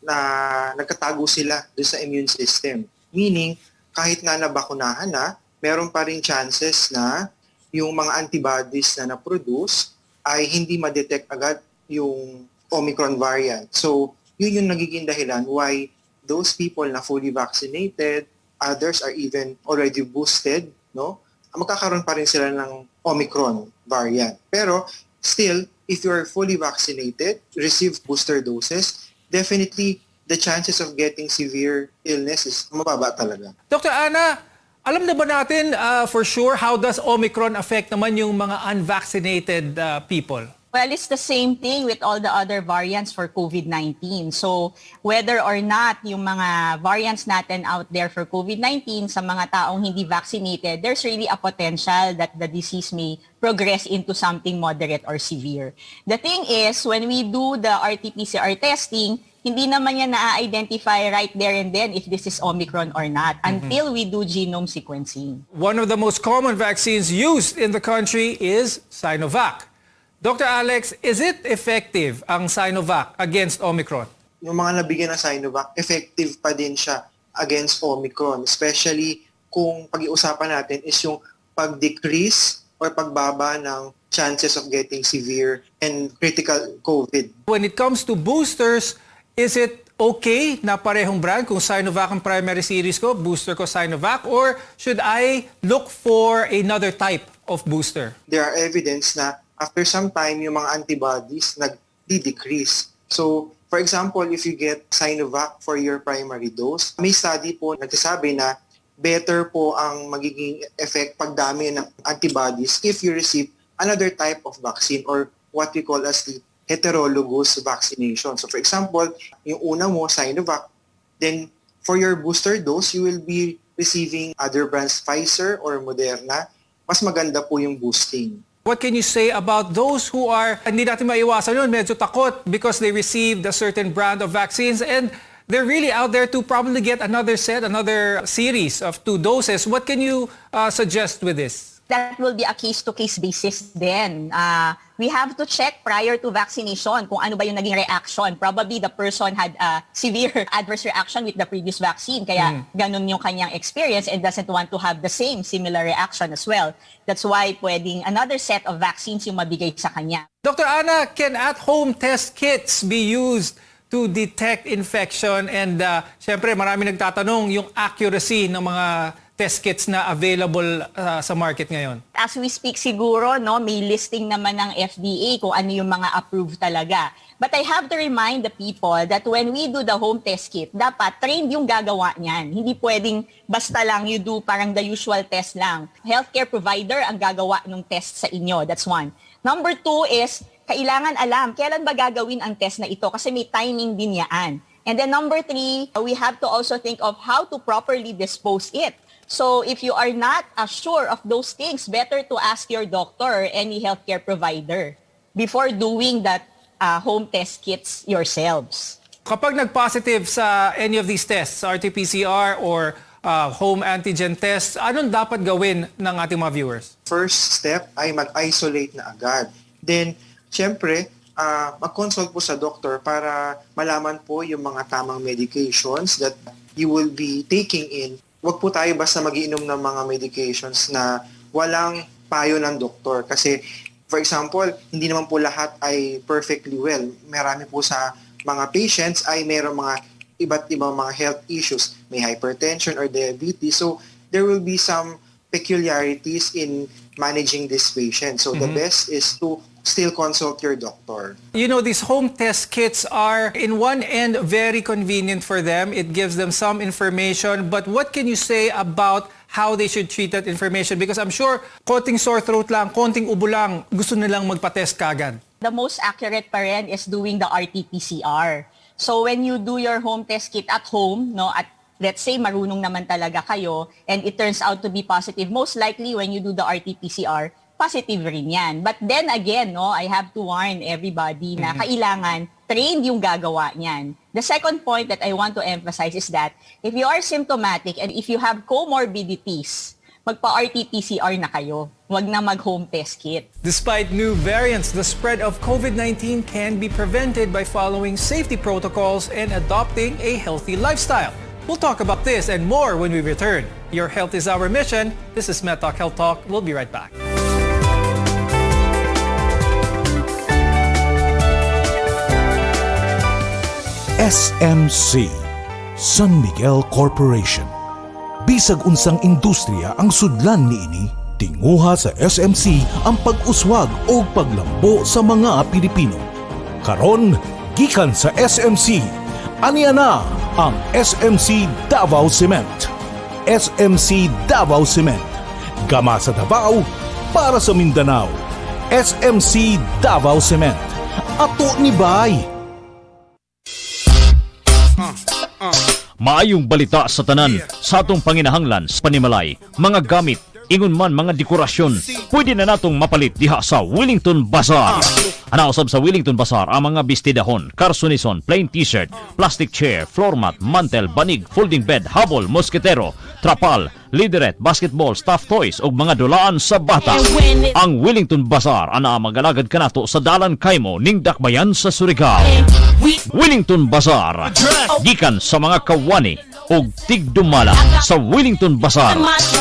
na nagkatago sila doon sa immune system. Meaning, kahit nga nabakunahan na, meron pa rin chances na yung mga antibodies na na-produce ay hindi ma-detect agad yung Omicron variant. So, yun yung nagiging dahilan why those people na fully vaccinated, others are even already boosted, no? Magkakaroon pa rin sila ng Omicron variant. Pero, still, if you're fully vaccinated, receive booster doses, definitely the chances of getting severe illness is mababa talaga. Dr. Ana, alam na ba natin for sure how does Omicron affect naman yung mga unvaccinated people? Well, it's the same thing with all the other variants for COVID-19. So, whether or not yung mga variants natin out there for COVID-19 sa mga taong hindi vaccinated, there's really a potential that the disease may progress into something moderate or severe. The thing is, when we do the RT-PCR testing, hindi naman yan na-identify right there and then if this is Omicron or not until we do genome sequencing. One of the most common vaccines used in the country is Sinovac. Dr. Alex, is it effective ang Sinovac against Omicron? Yung mga nabigyan ng Sinovac, effective pa din siya against Omicron. Especially kung pag-iusapan natin is yung pag-decrease or pagbaba ng chances of getting severe and critical COVID. When it comes to boosters, is it okay na parehong brand kung Sinovac ang primary series ko, booster ko Sinovac, or should I look for another type of booster? There are evidence na after some time, yung mga antibodies nag-decrease. So, for example, if you get Sinovac for your primary dose, may study po nagsasabi na better po ang magiging effect pagdami ng antibodies if you receive another type of vaccine or what we call as the heterologous vaccination. So, for example, yung una mo, Sinovac, then for your booster dose, you will be receiving other brands, Pfizer or Moderna. Mas maganda po yung boosting. What can you say about those who are, hindi natin maiwasan yun, medyo takot because they received a certain brand of vaccines and they're really out there to probably get another set, another series of 2 doses. What can you suggest with this? That will be a case-to-case basis then. We have to check prior to vaccination kung ano ba yung naging reaction. Probably the person had a severe adverse reaction with the previous vaccine. Kaya ganun yung kanyang experience and doesn't want to have the same similar reaction as well. That's why pwedeng another set of vaccines yung mabigay sa kanya. Dr. Ana, can at-home test kits be used to detect infection? And syempre marami nagtatanong yung accuracy ng mga test kits na available sa market ngayon. As we speak siguro, no, may listing naman ng FDA kung ano yung mga approved talaga. But I have to remind the people that when we do the home test kit, dapat trained yung gagawa niyan. Hindi pwedeng basta lang you do parang the usual test lang. Healthcare provider ang gagawa ng test sa inyo. That's one. Number 2 is, kailangan alam kailan ba gagawin ang test na ito kasi may timing din yan. And then number 3, we have to also think of how to properly dispose it. So if you are not sure of those things, better to ask your doctor or any healthcare provider. before doing that home test kits yourselves. Kapag nag-positive sa any of these tests, RT-PCR or home antigen tests, anong dapat gawin ng ating mga viewers? First step ay mag-isolate na agad. Then, syempre, mag-consult po sa doktor para malaman po yung mga tamang medications that you will be taking in. Huwag po tayo basta mag-iinom ng mga medications na walang payo ng doktor. Kasi, for example, hindi naman po lahat ay perfectly well. Marami po sa mga patients ay mayroong mga iba't ibang mga health issues. May hypertension or diabetes. So, there will be some peculiarities in managing this patient. So, the best is to still consult your doctor. You know, these home test kits are, in one end, very convenient for them. It gives them some information. But what can you say about how they should treat that information? Because I'm sure, konting sore throat lang, konting ubo lang, gusto nilang magpa-test kagad. The most accurate pa rin is doing the RT-PCR. So when you do your home test kit at home, no, at let's say marunong naman talaga kayo and it turns out to be positive, most likely when you do the RT-PCR, positive rin yan. But then again, no, I have to warn everybody na kailangan trained yung gagawa niyan. The second point that I want to emphasize is that if you are symptomatic and if you have comorbidities, magpa-RT-PCR na kayo. Huwag na mag-home test kit. Despite new variants, the spread of COVID-19 can be prevented by following safety protocols and adopting a healthy lifestyle. We'll talk about this and more when we return. Your health is our mission. This is MedTalk Health Talk. We'll be right back. SMC, San Miguel Corporation. Bisag unsang industriya ang sudlan niini, tinguha sa SMC ang pag-uswag o paglambo sa mga Pilipino. Karon, gikan sa SMC, aniya na ang SMC Davao Cement. SMC Davao Cement. Gama sa Davao, para sa Mindanao. SMC Davao Cement. Ato ni Bay. Maayong balita sa tanan sa atong panginahanglan sa panimalay, mga gamit, ingon man mga dekorasyon, pwede na natong mapalit diha sa Wellington Bazaar. Anausab sa Wellington Bazaar ang mga bestidahon, karsunison, plain t-shirt, plastic chair, floor mat, mantel, banig, folding bed, habol, mosketero, trapal, lideret, basketball, stuffed toys ug mga dulaan sa bata. Ang Wellington Bazaar ana magalagad kanato sa Dalan Kaimo ning Dakbayan sa Surigao. Wellington Bazaar, gikan sa mga kawani ug tigdumala sa Wellington Bazaar.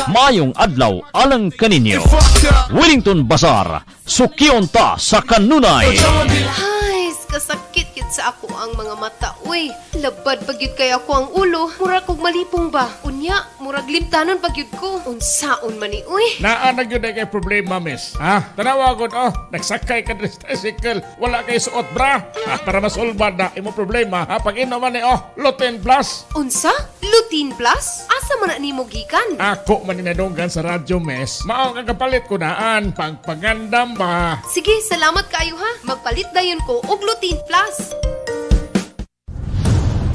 Mayong adlaw alang kaninyo. Wellington Bazaar, sukion ta sa kanunay. Kasakit sa ako ang mga mata. Uy, labad pagyud kay ako ang ulo. Murag kog malipong ba? Unya, murag limtanon pagyud ko. Unsaon man ni uy? Naa na gyud kay problema, miss. Ha? Tanawa gud nagsakay ka sa tricycle, wala kay suot bra. Para masolba na imo problema. Ha, pag inom man ni Lutein Plus. Unsa? Lutein Plus? Asa man nimo gikan? Ako man ninadunggan sa radyo, miss. Mao nga kapalit ko naan pagpangandam ba. Sige, salamat kayo ha. Magpalit dayon ko og Lutein Plus.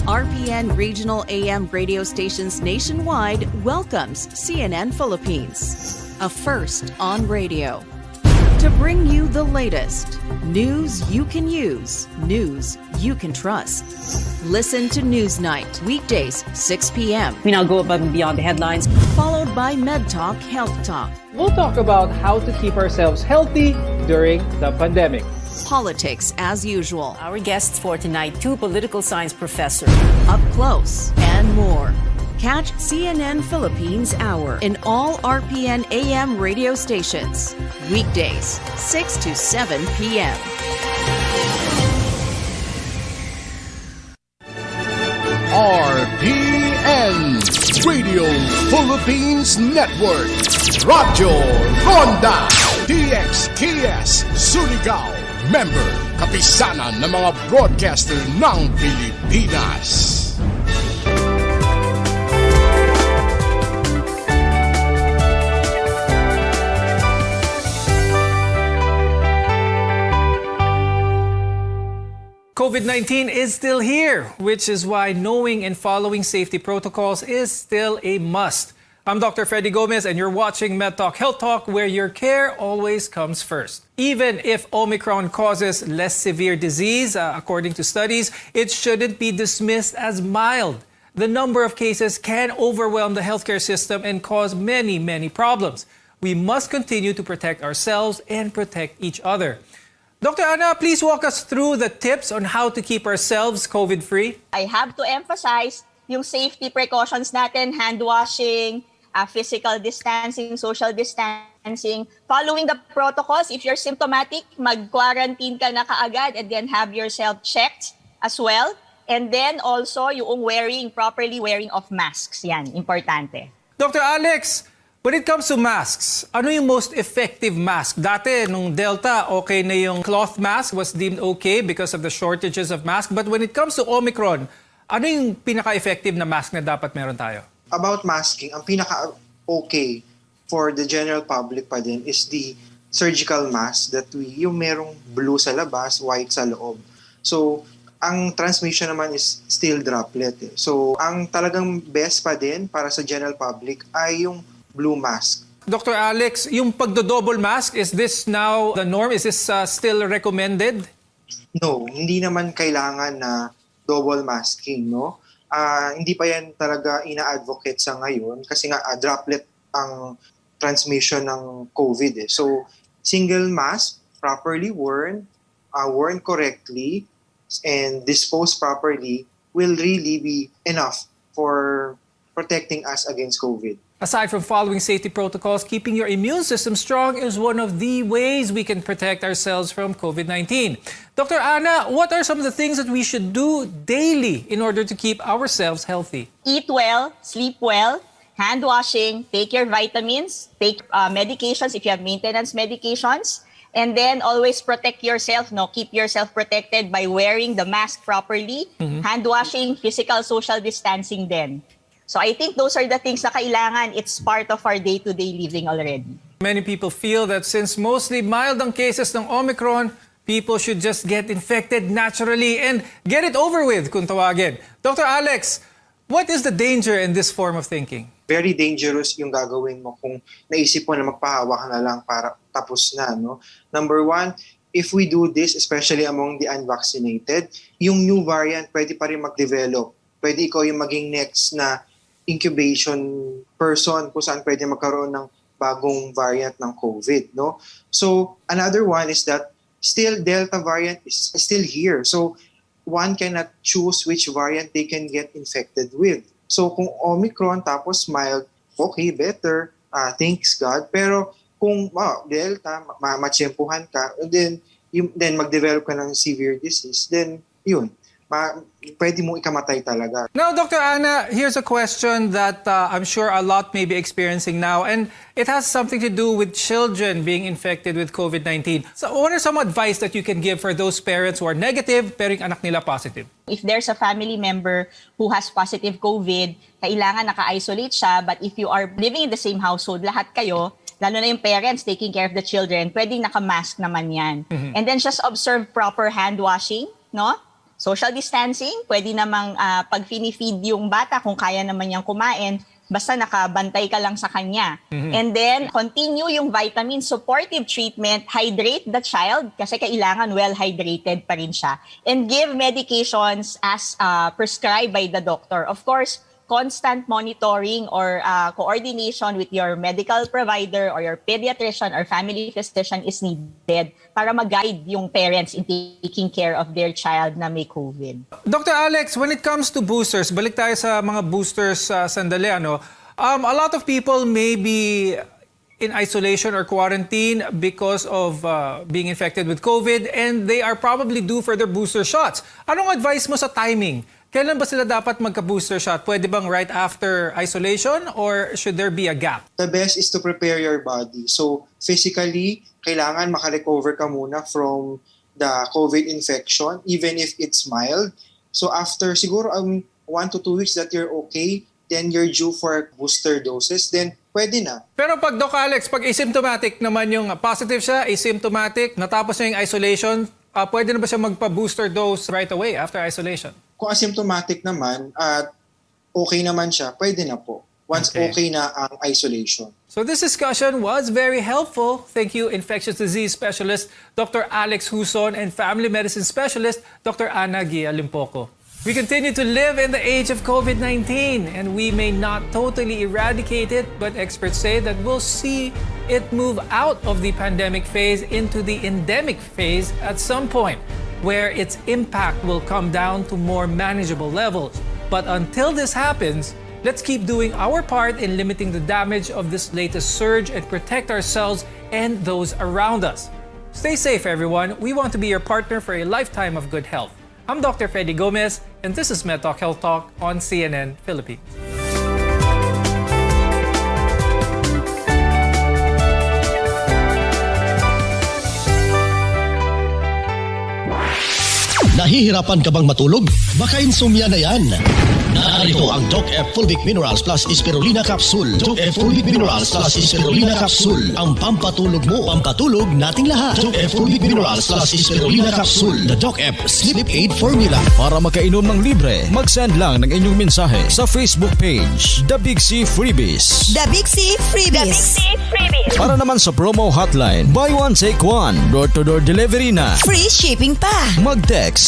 RPN Regional AM radio stations nationwide welcomes CNN Philippines, a first on radio. To bring you the latest news you can use, news you can trust. Listen to Newsnight, weekdays, 6 p.m. We now go above and beyond the headlines. Followed by MedTalk Health Talk. We'll talk about how to keep ourselves healthy during the pandemic. Politics as usual. Our guests for tonight, two political science professors. Up close and more. Catch CNN Philippines Hour in all RPN AM radio stations. Weekdays, 6 to 7 p.m. RPN Radio Philippines Network. Radyo Ronda DXKS Surigao. Member, kapisanan ng mga broadcaster ng Pilipinas. COVID-19 is still here, which is why knowing and following safety protocols is still a must. I'm Dr. Freddy Gomez, and you're watching MedTalk Health Talk, where your care always comes first. Even if Omicron causes less severe disease, according to studies, it shouldn't be dismissed as mild. The number of cases can overwhelm the healthcare system and cause many, many problems. We must continue to protect ourselves and protect each other. Dr. Ana, please walk us through the tips on how to keep ourselves COVID-free. I have to emphasize yung safety precautions natin, hand washing, physical distancing, social distancing, following the protocols. If you're symptomatic, mag-quarantine ka na kaagad and then have yourself checked as well. And then also yung properly wearing of masks. Yan, importante. Dr. Alex, when it comes to masks, ano yung most effective mask? Dati, nung Delta, okay na yung cloth mask was deemed okay because of the shortages of masks. But when it comes to Omicron, ano yung pinaka-effective na mask na dapat meron tayo? About masking, ang pinaka-okay for the general public pa din is the surgical mask that yung merong blue sa labas, white sa loob. So, ang transmission naman is still droplet. So, ang talagang best pa din para sa general public ay yung blue mask. Dr. Alex, yung pagdo-double mask, is this now the norm? Is this still recommended? No, hindi naman kailangan na double masking, no? Hindi pa yan talaga ina-advocate sa ngayon kasi nga droplet ang transmission ng COVID. So, single mask, properly worn correctly, and disposed properly will really be enough for protecting us against COVID. Aside from following safety protocols, keeping your immune system strong is one of the ways we can protect ourselves from COVID-19. Dr. Ana, what are some of the things that we should do daily in order to keep ourselves healthy? Eat well, sleep well, hand washing, take your vitamins, take medications if you have maintenance medications, and then always protect yourself, keep yourself protected by wearing the mask properly, hand washing, physical social distancing then. So I think those are the things na kailangan. It's part of our day-to-day living already. Many people feel that since mostly mild ang cases ng Omicron, people should just get infected naturally and get it over with, kung tawagin. Dr. Alex, what is the danger in this form of thinking? Very dangerous yung gagawin mo kung naisip mo na magpahawa ka na lang para tapos na. No? Number one, if we do this, especially among the unvaccinated, yung new variant pwede pa rin mag-develop. Pwede ikaw yung maging next na incubation person kung saan pwede magkaroon ng bagong variant ng COVID, no? So, another one is that still Delta variant is still here. So, one cannot choose which variant they can get infected with. So, kung Omicron tapos mild, okay, better, thanks God. Pero kung Delta, matsyempuhan ka, then mag-develop ka ng severe disease, then yun, pwede mo ikamatay talaga. Now, Dr. Ana, here's a question that I'm sure a lot may be experiencing now, and it has something to do with children being infected with COVID-19. So what are some advice that you can give for those parents who are negative pero yung anak nila positive? If there's a family member who has positive COVID, kailangan naka-isolate siya, but if you are living in the same household, lahat kayo, lalo na yung parents taking care of the children, pwedeng naka-mask naman yan. And then just observe proper hand washing, no? Social distancing, pwede namang pag fini-feed yung bata kung kaya naman niyang kumain, basta nakabantay ka lang sa kanya. And then, continue yung vitamin supportive treatment, hydrate the child kasi kailangan well-hydrated pa rin siya. And give medications as prescribed by the doctor. Of course, constant monitoring or coordination with your medical provider or your pediatrician or family physician is needed para mag-guide yung parents in taking care of their child na may COVID. Dr. Alex, when it comes to boosters, balik tayo sa mga boosters sandali, ano? A lot of people may be in isolation or quarantine because of being infected with COVID, and they are probably due for their booster shots. Anong advice mo sa timing? Kailan ba sila dapat magka-booster shot? Pwede bang right after isolation or should there be a gap? The best is to prepare your body. So physically, kailangan makarecover ka muna from the COVID infection, even if it's mild. So after siguro 1 to 2 weeks that you're okay, then you're due for booster doses, then pwede na. Pero pag Doc Alex, pag asymptomatic naman yung positive siya, asymptomatic, natapos na yung isolation, pwede na ba siya magpa-booster dose right away after isolation? Kung asymptomatic naman at okay naman siya, pwede na po. once okay na ang isolation. So this discussion was very helpful. Thank you, infectious disease specialist Dr. Alex Huson and family medicine specialist Dr. Ana Gia Limpoco. We continue to live in the age of COVID-19 and we may not totally eradicate it, but experts say that we'll see it move out of the pandemic phase into the endemic phase at some point, where its impact will come down to more manageable levels. But until this happens, let's keep doing our part in limiting the damage of this latest surge and protect ourselves and those around us. Stay safe, everyone. We want to be your partner for a lifetime of good health. I'm Dr. Freddy Gomez, and this is MedTalk Health Talk on CNN Philippines. Nahihirapan ka bang matulog? Baka insomnia na yan. Narito ang Doc F Full Vic Minerals plus Spirulina Capsule. Doc F Full Vic Minerals plus Spirulina Capsule. Ang pampatulog mo, pampatulog nating lahat. Doc F Full Vic Minerals plus Spirulina Capsule. The Doc F Sleep Aid Formula. Para makainom ng libre, mag-send lang ng inyong mensahe sa Facebook page, The Big C Freebies. The Big C Freebies. The Big C Freebies. Para naman sa promo hotline, buy one take one, door-to-door delivery na. Free shipping pa. Mag-text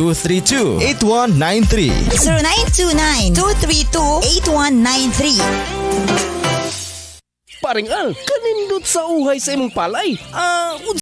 0929-232-8193. 0929-232-8193. Paring Al, kanindot sa uhay sa imong palay.